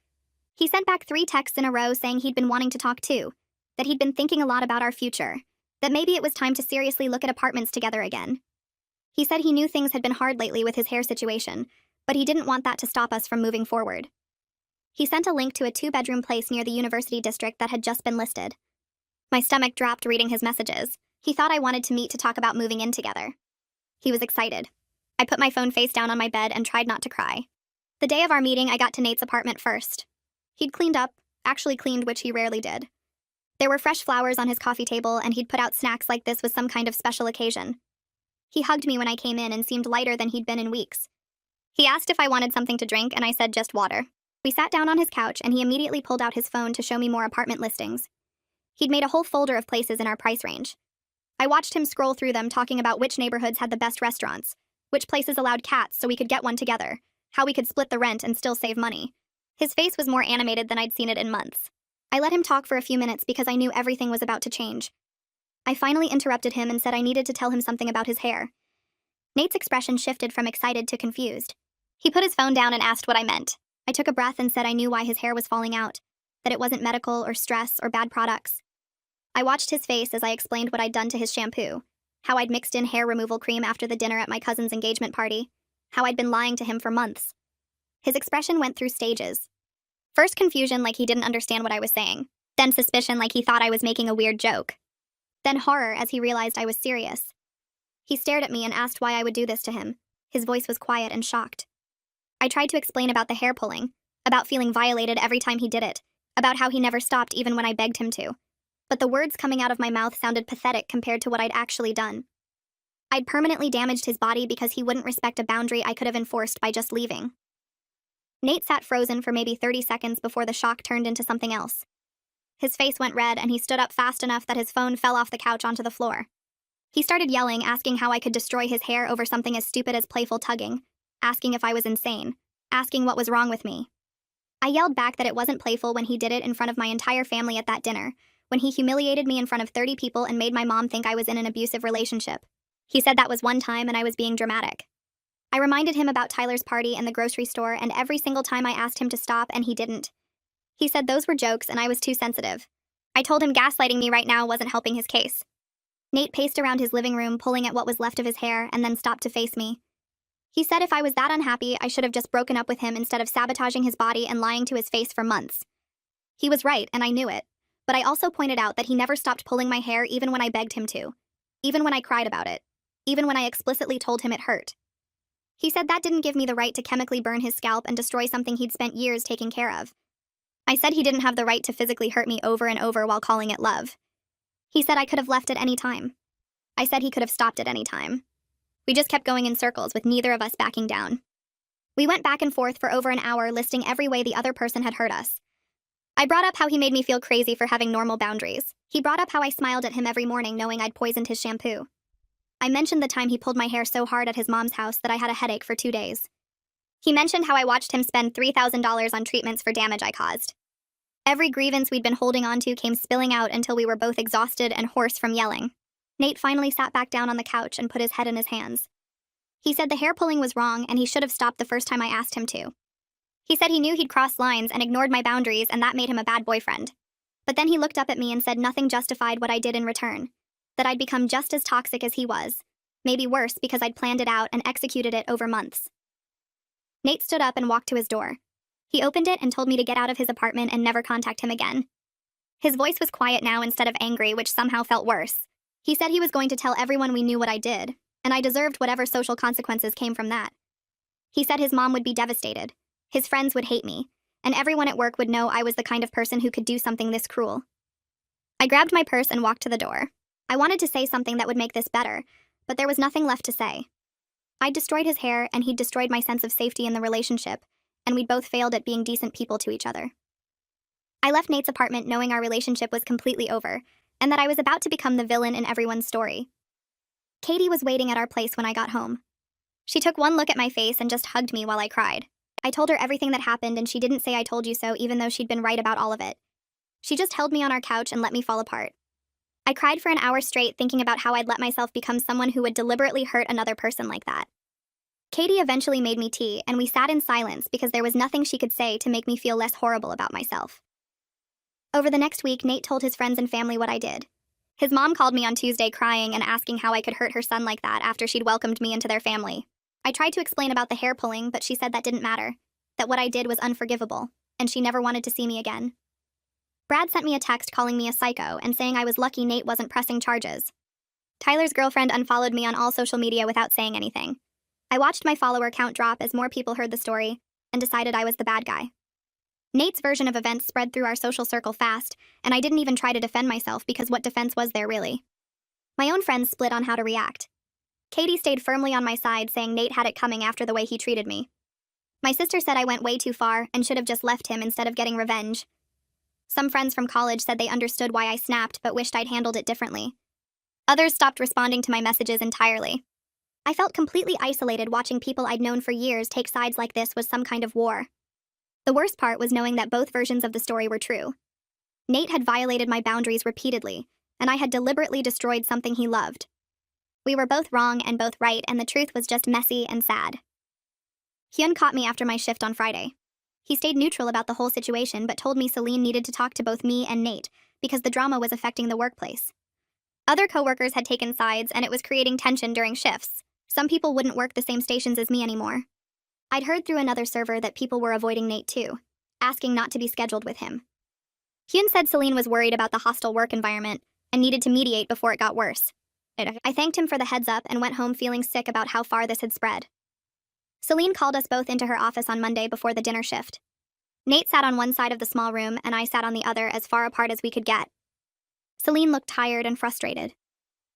He sent back 3 texts in a row saying he'd been wanting to talk too, that he'd been thinking a lot about our future, that maybe it was time to seriously look at apartments together again. He said he knew things had been hard lately with his hair situation, but he didn't want that to stop us from moving forward. He sent a link to a 2-bedroom place near the university district that had just been listed. My stomach dropped reading his messages. He thought I wanted to meet to talk about moving in together. He was excited. I put my phone face down on my bed and tried not to cry. The day of our meeting, I got to Nate's apartment first. He'd cleaned up, actually cleaned, which he rarely did. There were fresh flowers on his coffee table, and he'd put out snacks like this was some kind of special occasion. He hugged me when I came in and seemed lighter than he'd been in weeks. He asked if I wanted something to drink, and I said just water. We sat down on his couch, and he immediately pulled out his phone to show me more apartment listings. He'd made a whole folder of places in our price range. I watched him scroll through them, talking about which neighborhoods had the best restaurants, which places allowed cats so we could get one together, how we could split the rent and still save money. His face was more animated than I'd seen it in months. I let him talk for a few minutes because I knew everything was about to change. I finally interrupted him and said I needed to tell him something about his hair. Nate's expression shifted from excited to confused. He put his phone down and asked what I meant. I took a breath and said I knew why his hair was falling out, that it wasn't medical or stress or bad products. I watched his face as I explained what I'd done to his shampoo, How I'd mixed in hair removal cream after the dinner at my cousin's engagement party. How I'd been lying to him for months. His expression went through stages. First confusion, like he didn't understand what I was saying. Then suspicion, like he thought I was making a weird joke. Then horror, as he realized I was serious. He stared at me and asked why I would do this to him. His voice was quiet and shocked. I tried to explain about the hair pulling, about feeling violated every time he did it, about how he never stopped even when I begged him to. But the words coming out of my mouth sounded pathetic compared to what I'd actually done. I'd permanently damaged his body because he wouldn't respect a boundary I could have enforced by just leaving. Nate sat frozen for maybe 30 seconds before the shock turned into something else. His face went red and he stood up fast enough that his phone fell off the couch onto the floor. He started yelling, asking how I could destroy his hair over something as stupid as playful tugging, asking if I was insane, asking what was wrong with me. I yelled back that it wasn't playful when he did it in front of my entire family at that dinner, when he humiliated me in front of 30 people and made my mom think I was in an abusive relationship. He said that was one time and I was being dramatic. I reminded him about Tyler's party and the grocery store, and every single time I asked him to stop and he didn't. He said those were jokes and I was too sensitive. I told him gaslighting me right now wasn't helping his case. Nate paced around his living room, pulling at what was left of his hair, and then stopped to face me. He said if I was that unhappy, I should have just broken up with him instead of sabotaging his body and lying to his face for months. He was right, and I knew it. But I also pointed out that he never stopped pulling my hair even when I begged him to. Even when I cried about it. Even when I explicitly told him it hurt. He said that didn't give me the right to chemically burn his scalp and destroy something he'd spent years taking care of. I said he didn't have the right to physically hurt me over and over while calling it love. He said I could have left at any time. I said he could have stopped at any time. We just kept going in circles with neither of us backing down. We went back and forth for over an hour, listing every way the other person had hurt us. I brought up how he made me feel crazy for having normal boundaries. He brought up how I smiled at him every morning knowing I'd poisoned his shampoo. I mentioned the time he pulled my hair so hard at his mom's house that I had a headache for 2 days. He mentioned how I watched him spend $3,000 on treatments for damage I caused. Every grievance we'd been holding on to came spilling out until we were both exhausted and hoarse from yelling. Nate finally sat back down on the couch and put his head in his hands. He said the hair pulling was wrong and he should have stopped the first time I asked him to. He said he knew he'd crossed lines and ignored my boundaries and that made him a bad boyfriend. But then he looked up at me and said nothing justified what I did in return. That I'd become just as toxic as he was. Maybe worse because I'd planned it out and executed it over months. Nate stood up and walked to his door. He opened it and told me to get out of his apartment and never contact him again. His voice was quiet now instead of angry, which somehow felt worse. He said he was going to tell everyone we knew what I did, and I deserved whatever social consequences came from that. He said his mom would be devastated, his friends would hate me, and everyone at work would know I was the kind of person who could do something this cruel. I grabbed my purse and walked to the door. I wanted to say something that would make this better, but there was nothing left to say. I'd destroyed his hair, and he'd destroyed my sense of safety in the relationship, and we'd both failed at being decent people to each other. I left Nate's apartment knowing our relationship was completely over, and that I was about to become the villain in everyone's story. Katie was waiting at our place when I got home. She took one look at my face and just hugged me while I cried. I told her everything that happened, and she didn't say I told you so, even though she'd been right about all of it. She just held me on our couch and let me fall apart. I cried for an hour straight thinking about how I'd let myself become someone who would deliberately hurt another person like that. Katie eventually made me tea, and we sat in silence because there was nothing she could say to make me feel less horrible about myself. Over the next week, Nate told his friends and family what I did. His mom called me on Tuesday crying and asking how I could hurt her son like that after she'd welcomed me into their family. I tried to explain about the hair pulling, but she said that didn't matter, that what I did was unforgivable, and she never wanted to see me again. Brad sent me a text calling me a psycho and saying I was lucky Nate wasn't pressing charges. Tyler's girlfriend unfollowed me on all social media without saying anything. I watched my follower count drop as more people heard the story and decided I was the bad guy. Nate's version of events spread through our social circle fast, and I didn't even try to defend myself because what defense was there really? My own friends split on how to react. Katie stayed firmly on my side, saying Nate had it coming after the way he treated me. My sister said I went way too far and should have just left him instead of getting revenge. Some friends from college said they understood why I snapped but wished I'd handled it differently. Others stopped responding to my messages entirely. I felt completely isolated watching people I'd known for years take sides like this was some kind of war. The worst part was knowing that both versions of the story were true. Nate had violated my boundaries repeatedly, and I had deliberately destroyed something he loved. We were both wrong and both right, and the truth was just messy and sad. Hyun caught me after my shift on Friday. He stayed neutral about the whole situation but told me Celine needed to talk to both me and Nate because the drama was affecting the workplace. Other coworkers had taken sides, and it was creating tension during shifts. Some people wouldn't work the same stations as me anymore. I'd heard through another server that people were avoiding Nate too, asking not to be scheduled with him. Hyun said Celine was worried about the hostile work environment and needed to mediate before it got worse. I thanked him for the heads up and went home feeling sick about how far this had spread. Celine called us both into her office on Monday before the dinner shift. Nate sat on one side of the small room and I sat on the other, as far apart as we could get. Celine looked tired and frustrated.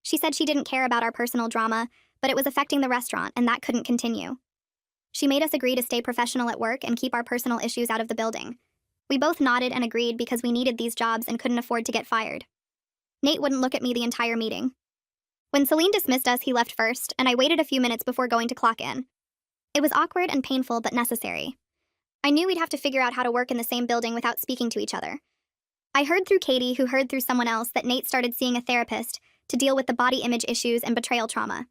She said she didn't care about our personal drama, but it was affecting the restaurant and that couldn't continue. She made us agree to stay professional at work and keep our personal issues out of the building. We both nodded and agreed because we needed these jobs and couldn't afford to get fired. Nate wouldn't look at me the entire meeting. When Celine dismissed us, he left first, and I waited a few minutes before going to clock in. It was awkward and painful, but necessary. I knew we'd have to figure out how to work in the same building without speaking to each other. I heard through Katie, who heard through someone else, that Nate started seeing a therapist to deal with the body image issues and betrayal trauma.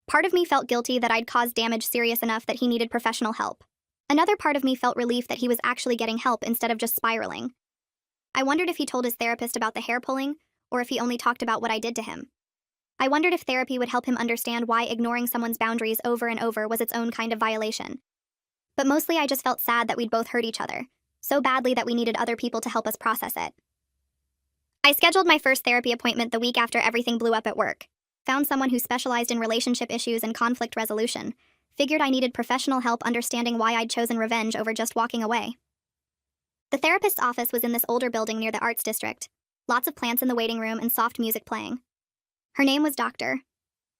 Part of me felt guilty that I'd caused damage serious enough that he needed professional help. Another part of me felt relief that he was actually getting help instead of just spiraling. I wondered if he told his therapist about the hair pulling, or if he only talked about what I did to him. I wondered if therapy would help him understand why ignoring someone's boundaries over and over was its own kind of violation. But mostly I just felt sad that we'd both hurt each other, so badly that we needed other people to help us process it. I scheduled my first therapy appointment the week after everything blew up at work. Found someone who specialized in relationship issues and conflict resolution. Figured I needed professional help understanding why I'd chosen revenge over just walking away. The therapist's office was in this older building near the arts district. Lots of plants in the waiting room and soft music playing. Her name was Dr.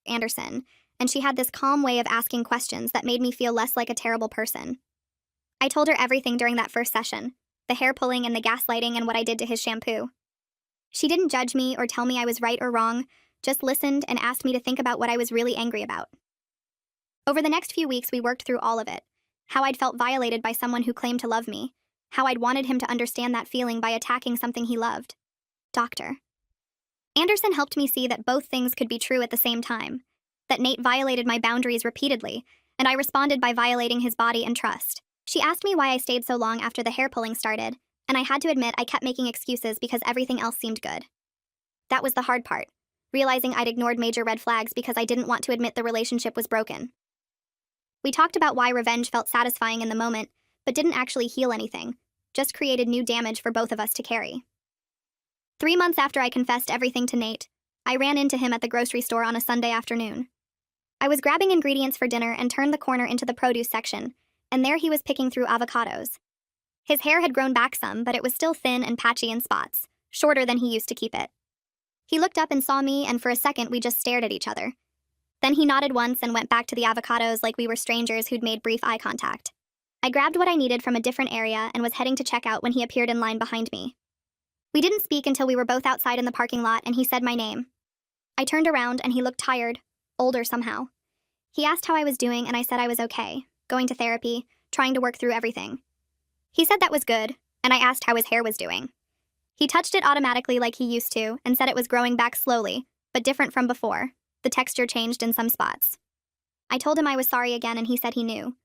Anderson, and she had this calm way of asking questions that made me feel less like a terrible person. I told her everything during that first session, the hair pulling and the gaslighting and what I did to his shampoo. She didn't judge me or tell me I was right or wrong, just listened and asked me to think about what I was really angry about. Over the next few weeks, we worked through all of it. How I'd felt violated by someone who claimed to love me. How I'd wanted him to understand that feeling by attacking something he loved. Dr. Anderson helped me see that both things could be true at the same time. That Nate violated my boundaries repeatedly, and I responded by violating his body and trust. She asked me why I stayed so long after the hair pulling started, and I had to admit I kept making excuses because everything else seemed good. That was the hard part, realizing I'd ignored major red flags because I didn't want to admit the relationship was broken. We talked about why revenge felt satisfying in the moment, but didn't actually heal anything, just created new damage for both of us to carry. 3 months after I confessed everything to Nate, I ran into him at the grocery store on a Sunday afternoon. I was grabbing ingredients for dinner and turned the corner into the produce section, and there he was picking through avocados. His hair had grown back some, but it was still thin and patchy in spots, shorter than he used to keep it. He looked up and saw me, and for a second we just stared at each other. Then he nodded once and went back to the avocados like we were strangers who'd made brief eye contact. I grabbed what I needed from a different area and was heading to check out when he appeared in line behind me. We didn't speak until we were both outside in the parking lot and he said my name. I turned around and he looked tired, older somehow. He asked how I was doing and I said I was okay, going to therapy, trying to work through everything. He said that was good, and I asked how his hair was doing. He touched it automatically like he used to and said it was growing back slowly, but different from before. The texture changed in some spots. I told him I was sorry again and he said he knew.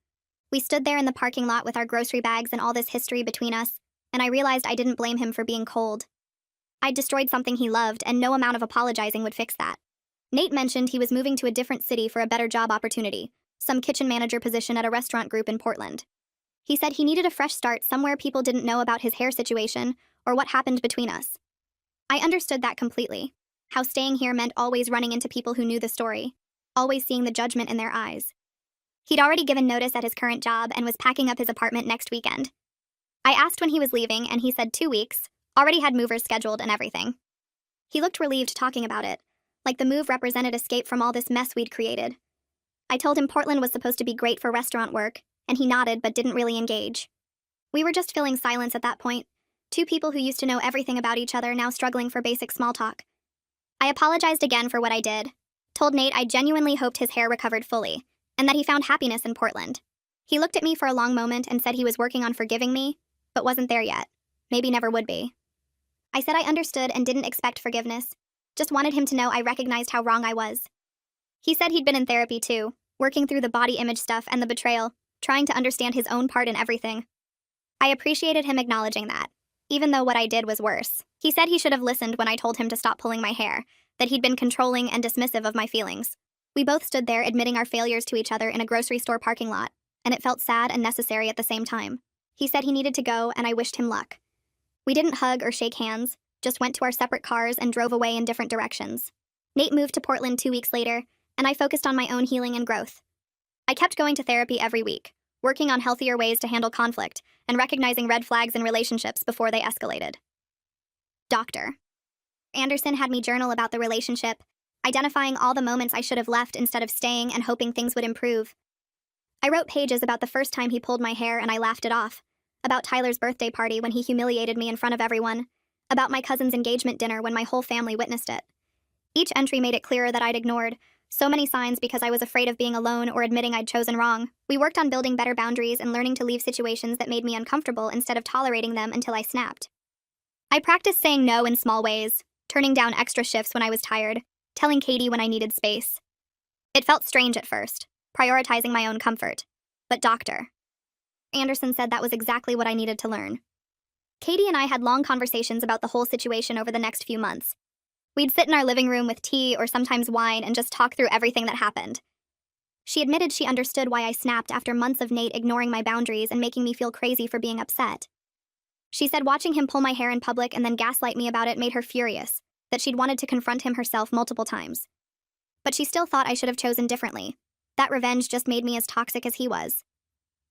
We stood there in the parking lot with our grocery bags and all this history between us, and I realized I didn't blame him for being cold. I'd destroyed something he loved, and no amount of apologizing would fix that. Nate mentioned he was moving to a different city for a better job opportunity, some kitchen manager position at a restaurant group in Portland. He said he needed a fresh start somewhere people didn't know about his hair situation or what happened between us. I understood that completely. How staying here meant always running into people who knew the story, always seeing the judgment in their eyes. He'd already given notice at his current job and was packing up his apartment next weekend. I asked when he was leaving and he said 2 weeks, already had movers scheduled and everything. He looked relieved talking about it, like the move represented escape from all this mess we'd created. I told him Portland was supposed to be great for restaurant work, and he nodded but didn't really engage. We were just filling silence at that point, 2 people who used to know everything about each other now struggling for basic small talk. I apologized again for what I did, told Nate I genuinely hoped his hair recovered fully, and that he found happiness in Portland. He looked at me for a long moment and said he was working on forgiving me, but wasn't there yet. Maybe never would be. I said I understood and didn't expect forgiveness, just wanted him to know I recognized how wrong I was. He said he'd been in therapy too, working through the body image stuff and the betrayal, trying to understand his own part in everything. I appreciated him acknowledging that. even though what I did was worse. He said he should have listened when I told him to stop pulling my hair, that he'd been controlling and dismissive of my feelings. We both stood there admitting our failures to each other in a grocery store parking lot, and it felt sad and necessary at the same time. He said he needed to go, and I wished him luck. We didn't hug or shake hands, just went to our separate cars and drove away in different directions. Nate moved to Portland 2 weeks later, and I focused on my own healing and growth. I kept going to therapy every week, working on healthier ways to handle conflict and recognizing red flags in relationships before they escalated. Dr. Anderson had me journal about the relationship, identifying all the moments I should have left instead of staying and hoping things would improve. I wrote pages about the first time he pulled my hair and I laughed it off, about Tyler's birthday party when he humiliated me in front of everyone, about my cousin's engagement dinner when my whole family witnessed it. Each entry made it clearer that I'd ignored so many signs because I was afraid of being alone or admitting I'd chosen wrong. We worked on building better boundaries and learning to leave situations that made me uncomfortable instead of tolerating them until I snapped. I practiced saying no in small ways, turning down extra shifts when I was tired, telling Katie when I needed space. It felt strange at first, prioritizing my own comfort. But Dr. Anderson said that was exactly what I needed to learn. Katie and I had long conversations about the whole situation over the next few months. We'd sit in our living room with tea or sometimes wine and just talk through everything that happened. She admitted she understood why I snapped after months of Nate ignoring my boundaries and making me feel crazy for being upset. She said watching him pull my hair in public and then gaslight me about it made her furious, that she'd wanted to confront him herself multiple times. But she still thought I should have chosen differently. That revenge just made me as toxic as he was.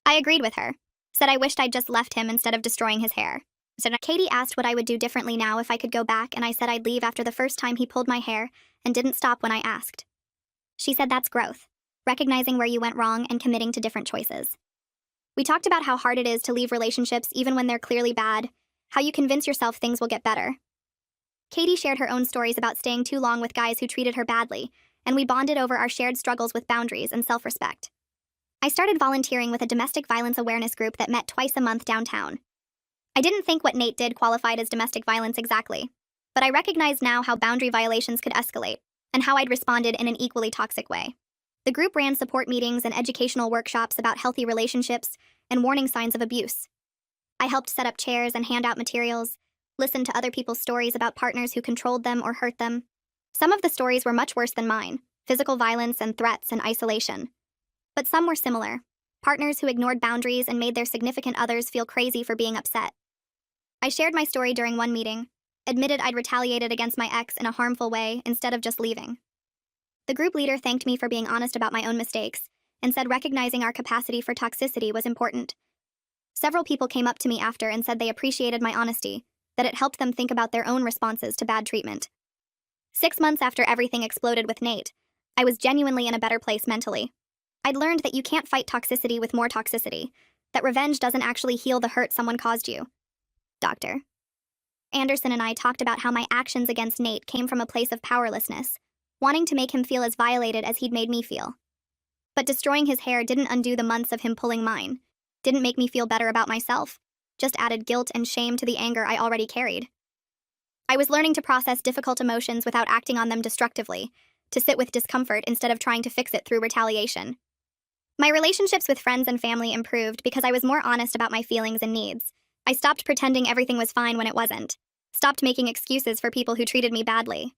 I agreed with her, said I wished I'd just left him instead of destroying his hair. So Katie asked what I would do differently now if I could go back, and I said I'd leave after the first time he pulled my hair and didn't stop when I asked. She said that's growth, recognizing where you went wrong and committing to different choices. We talked about how hard it is to leave relationships even when they're clearly bad, how you convince yourself things will get better. Katie shared her own stories about staying too long with guys who treated her badly, and we bonded over our shared struggles with boundaries and self-respect. I started volunteering with a domestic violence awareness group that met twice a month downtown. I didn't think what Nate did qualified as domestic violence exactly, but I recognize now how boundary violations could escalate, and how I'd responded in an equally toxic way. The group ran support meetings and educational workshops about healthy relationships and warning signs of abuse. I helped set up chairs and hand out materials, listened to other people's stories about partners who controlled them or hurt them. Some of the stories were much worse than mine, physical violence and threats and isolation. But some were similar, partners who ignored boundaries and made their significant others feel crazy for being upset. I shared my story during one meeting, admitted I'd retaliated against my ex in a harmful way instead of just leaving. The group leader thanked me for being honest about my own mistakes and said recognizing our capacity for toxicity was important. Several people came up to me after and said they appreciated my honesty, that it helped them think about their own responses to bad treatment. 6 months after everything exploded with Nate, I was genuinely in a better place mentally. I'd learned that you can't fight toxicity with more toxicity, that revenge doesn't actually heal the hurt someone caused you. Dr. Anderson and I talked about how my actions against Nate came from a place of powerlessness, wanting to make him feel as violated as he'd made me feel. But destroying his hair didn't undo the months of him pulling mine, didn't make me feel better about myself, just added guilt and shame to the anger I already carried. I was learning to process difficult emotions without acting on them destructively, to sit with discomfort instead of trying to fix it through retaliation. My relationships with friends and family improved because I was more honest about my feelings and needs. I stopped pretending everything was fine when it wasn't, stopped making excuses for people who treated me badly.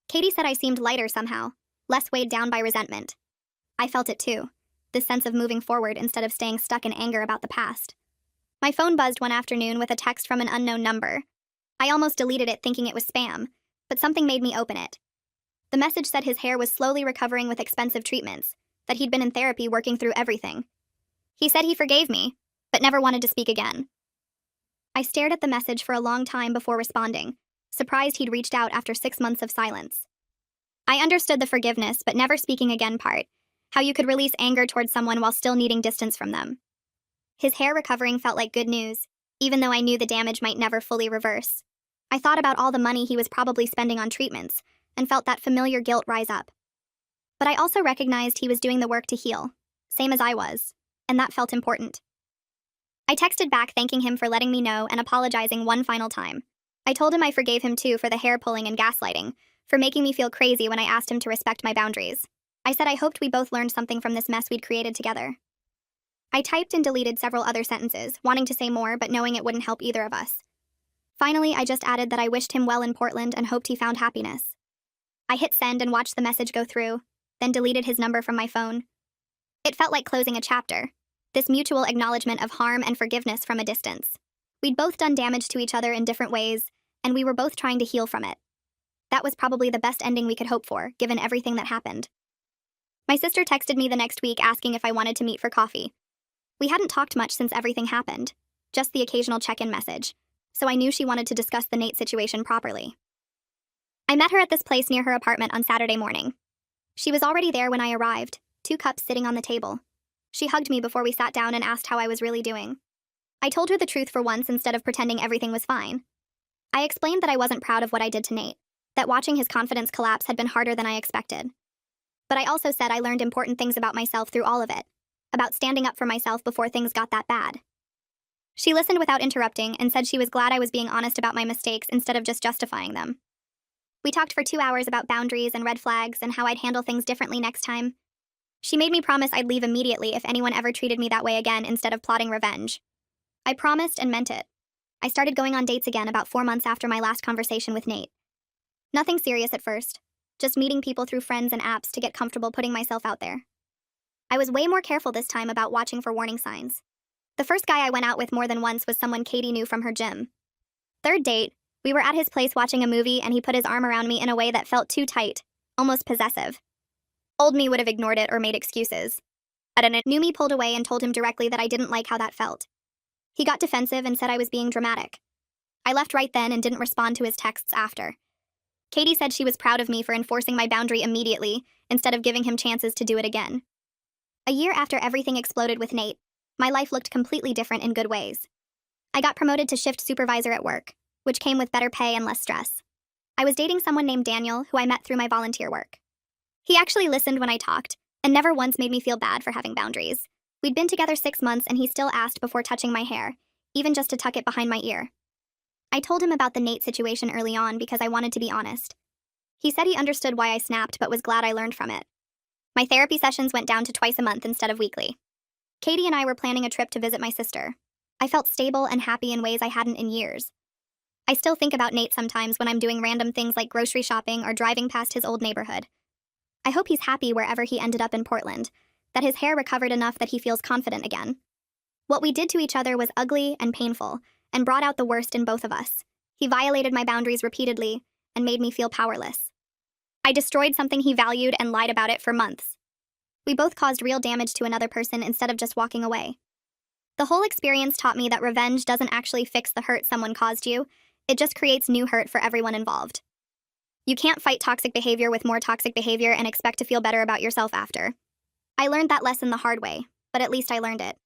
Katie said I seemed lighter somehow, less weighed down by resentment. I felt it too, this sense of moving forward instead of staying stuck in anger about the past. My phone buzzed one afternoon with a text from an unknown number. I almost deleted it thinking it was spam, but something made me open it. The message said his hair was slowly recovering with expensive treatments, that he'd been in therapy working through everything. He said he forgave me, but never wanted to speak again. I stared at the message for a long time before responding, surprised he'd reached out after 6 months of silence. I understood the forgiveness but never speaking again part, how you could release anger towards someone while still needing distance from them. His hair recovering felt like good news, even though I knew the damage might never fully reverse. I thought about all the money he was probably spending on treatments, and felt that familiar guilt rise up. But I also recognized he was doing the work to heal, same as I was, and that felt important. I texted back thanking him for letting me know and apologizing one final time. I told him I forgave him too for the hair pulling and gaslighting, for making me feel crazy when I asked him to respect my boundaries. I said I hoped we both learned something from this mess we'd created together. I typed and deleted several other sentences, wanting to say more but knowing it wouldn't help either of us. Finally, I just added that I wished him well in Portland and hoped he found happiness. I hit send and watched the message go through, then deleted his number from my phone. It felt like closing a chapter, this mutual acknowledgement of harm and forgiveness from a distance. We'd both done damage to each other in different ways, and we were both trying to heal from it. That was probably the best ending we could hope for, given everything that happened. My sister texted me the next week asking if I wanted to meet for coffee. We hadn't talked much since everything happened, just the occasional check-in message, so I knew she wanted to discuss the Nate situation properly. I met her at this place near her apartment on Saturday morning. She was already there when I arrived, 2 cups sitting on the table. She hugged me before we sat down and asked how I was really doing. I told her the truth for once instead of pretending everything was fine. I explained that I wasn't proud of what I did to Nate, that watching his confidence collapse had been harder than I expected. But I also said I learned important things about myself through all of it, about standing up for myself before things got that bad. She listened without interrupting and said she was glad I was being honest about my mistakes instead of just justifying them. We talked for 2 hours about boundaries and red flags and how I'd handle things differently next time. She made me promise I'd leave immediately if anyone ever treated me that way again instead of plotting revenge. I promised and meant it. I started going on dates again about 4 months after my last conversation with Nate. Nothing serious at first, just meeting people through friends and apps to get comfortable putting myself out there. I was way more careful this time about watching for warning signs. The first guy I went out with more than once was someone Katie knew from her gym. Third date, we were at his place watching a movie and he put his arm around me in a way that felt too tight, almost possessive. Old me would have ignored it or made excuses. But new me pulled away and told him directly that I didn't like how that felt. He got defensive and said I was being dramatic. I left right then and didn't respond to his texts after. Katie said she was proud of me for enforcing my boundary immediately instead of giving him chances to do it again. A year after everything exploded with Nate, my life looked completely different in good ways. I got promoted to shift supervisor at work, which came with better pay and less stress. I was dating someone named Daniel, who I met through my volunteer work. He actually listened when I talked, and never once made me feel bad for having boundaries. We'd been together 6 months and he still asked before touching my hair, even just to tuck it behind my ear. I told him about the Nate situation early on because I wanted to be honest. He said he understood why I snapped but was glad I learned from it. My therapy sessions went down to twice a month instead of weekly. Katie and I were planning a trip to visit my sister. I felt stable and happy in ways I hadn't in years. I still think about Nate sometimes when I'm doing random things like grocery shopping or driving past his old neighborhood. I hope he's happy wherever he ended up in Portland, that his hair recovered enough that he feels confident again. What we did to each other was ugly and painful, and brought out the worst in both of us. He violated my boundaries repeatedly and made me feel powerless. I destroyed something he valued and lied about it for months. We both caused real damage to another person instead of just walking away. The whole experience taught me that revenge doesn't actually fix the hurt someone caused you, it just creates new hurt for everyone involved. You can't fight toxic behavior with more toxic behavior and expect to feel better about yourself after. I learned that lesson the hard way, but at least I learned it.